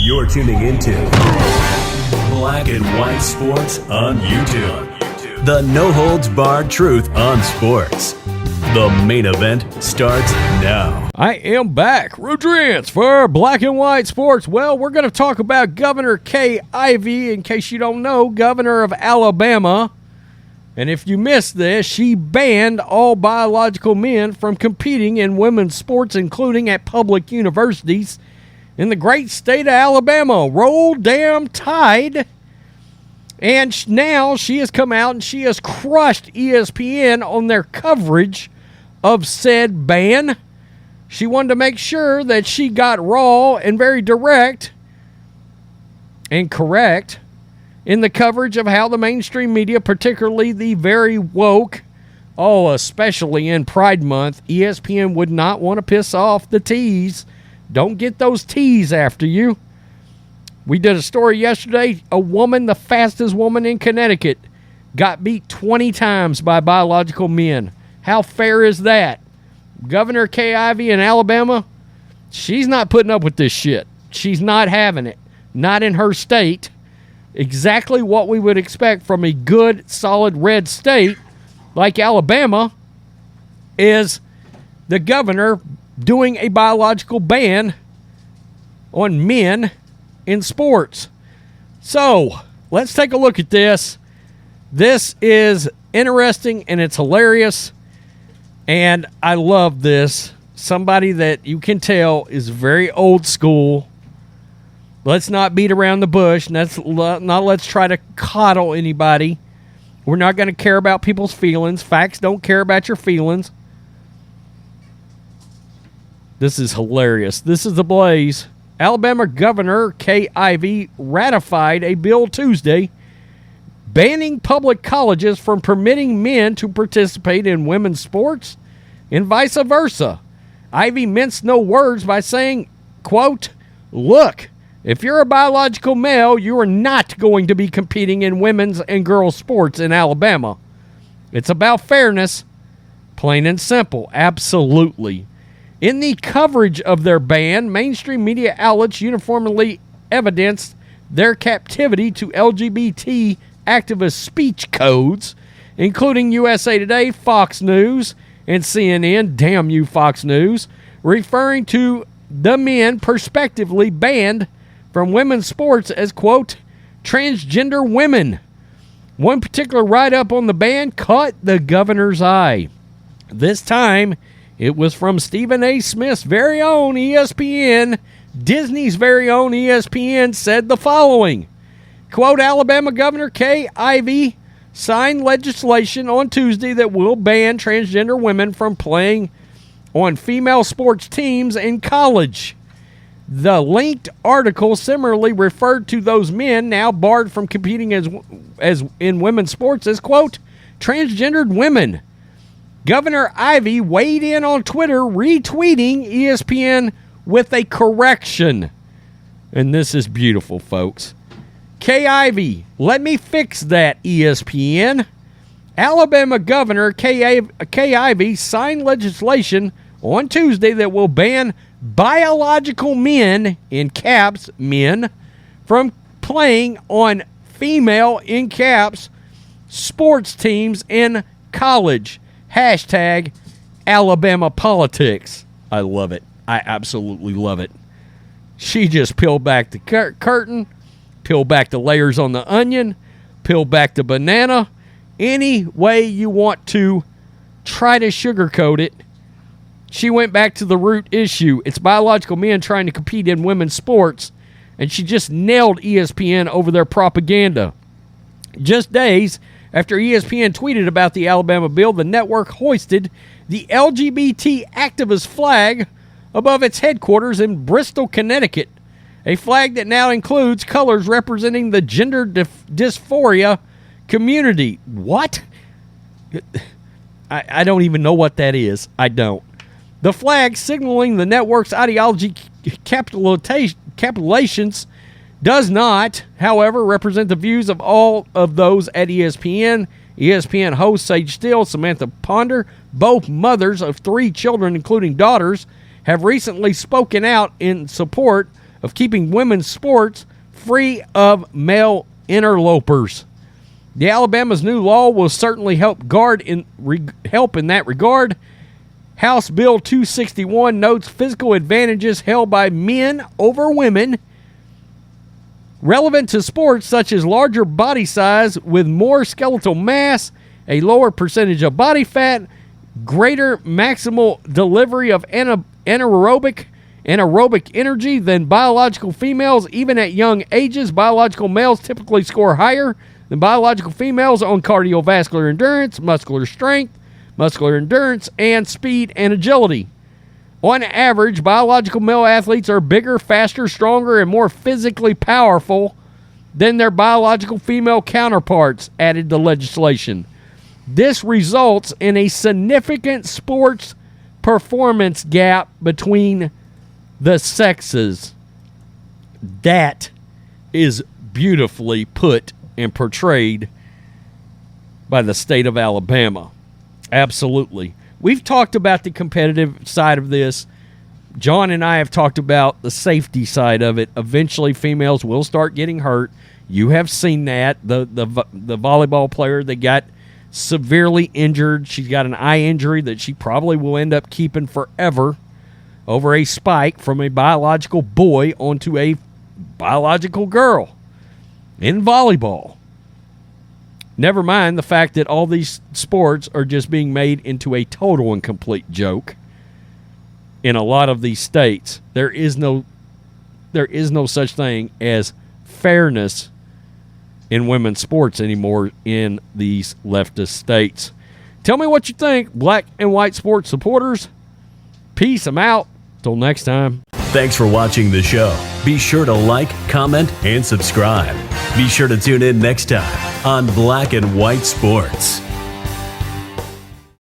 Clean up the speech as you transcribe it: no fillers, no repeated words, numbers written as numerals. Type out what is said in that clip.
You're tuning into Black and White Sports on YouTube. The no-holds-barred truth on sports. The main event starts now. I am back, Rodriguez, for Black and White Sports. Well, we're going to talk about Governor Kay Ivey. In case you don't know, governor of Alabama. And if you missed this, she banned all biological men from competing in women's sports, including at public universities in the great state of Alabama. Roll damn Tide. And now she has come out and she has crushed ESPN on their coverage of said ban. She wanted to make sure that she got raw and very direct and correct in the coverage of how the mainstream media, particularly the very woke, especially in Pride Month, ESPN would not want to piss off the T's. Don't get those T's after you. We did a story yesterday. A woman, the fastest woman in Connecticut, got beat 20 times by biological men. How fair is that? Governor Kay Ivey in Alabama, she's not putting up with this shit. She's not having it. Not in her state. Exactly what we would expect from a good, solid red state like Alabama is the governor doing a biological ban on men in sports. So, let's take a look at this. This is interesting and it's hilarious. And I love this. Somebody that you can tell is very old school. Let's not beat around the bush. Let's try to coddle anybody. We're not going to care about people's feelings. Facts don't care about your feelings. This is hilarious. This is the blaze. Alabama Governor Kay Ivey ratified a bill Tuesday banning public colleges from permitting men to participate in women's sports and vice versa. Ivey minced no words by saying, quote, "Look, if you're a biological male, you are not going to be competing in women's and girls' sports in Alabama. It's about fairness, plain and simple." Absolutely. In the coverage of their ban, mainstream media outlets uniformly evidenced their captivity to LGBT activist speech codes, including USA Today, Fox News, and CNN, damn you Fox News, referring to the men prospectively banned from women's sports as, quote, transgender women. One particular write-up on the ban caught the governor's eye. This time, it was from Stephen A. Smith's very own ESPN. Disney's very own ESPN said the following, quote, Alabama Governor Kay Ivey signed legislation on Tuesday that will ban transgender women from playing on female sports teams in college. The linked article similarly referred to those men now barred from competing as in women's sports as, quote, transgendered women. Governor Ivey weighed in on Twitter, retweeting ESPN with a correction. And this is beautiful, folks. Kay Ivey, let me fix that, ESPN. Alabama Governor Kay Ivey signed legislation on Tuesday that will ban biological men, in caps, men, from playing on female, in caps, sports teams in college. Hashtag Alabama politics. I love it. I absolutely love it. She just peeled back the curtain, peeled back the layers on the onion, peeled back the banana. Any way you want to try to sugarcoat it, she went back to the root issue. It's biological men trying to compete in women's sports, and she just nailed ESPN over their propaganda. Just days after ESPN tweeted about the Alabama bill, the network hoisted the LGBT activist flag above its headquarters in Bristol, Connecticut, a flag that now includes colors representing the gender dysphoria community. What? I don't even know what that is. I don't. The flag signaling the network's ideology capitulations does not, however, represent the views of all of those at ESPN. ESPN host Sage Steele, Samantha Ponder, both mothers of 3 children, including daughters, have recently spoken out in support of keeping women's sports free of male interlopers. The Alabama's new law will certainly help in that regard. House Bill 261 notes physical advantages held by men over women relevant to sports such as larger body size with more skeletal mass, a lower percentage of body fat, greater maximal delivery of anaerobic energy than biological females. Even at young ages, biological males typically score higher than biological females on cardiovascular endurance, muscular strength, muscular endurance, and speed and agility. On average, biological male athletes are bigger, faster, stronger, and more physically powerful than their biological female counterparts, added the legislation. This results in a significant sports performance gap between the sexes. That is beautifully put and portrayed by the state of Alabama. Absolutely. We've talked about the competitive side of this. John and I have talked about the safety side of it. Eventually, females will start getting hurt. You have seen that. The volleyball player that got severely injured, she's got an eye injury that she probably will end up keeping forever over a spike from a biological boy onto a biological girl in volleyball. Never mind the fact that all these sports are just being made into a total and complete joke in a lot of these states. There is no such thing as fairness in women's sports anymore in these leftist states. Tell me what you think, black and white sports supporters. Peace. I'm out. Till next time. Thanks for watching the show. Be sure to like, comment, and subscribe. Be sure to tune in next time on Black and White Sports.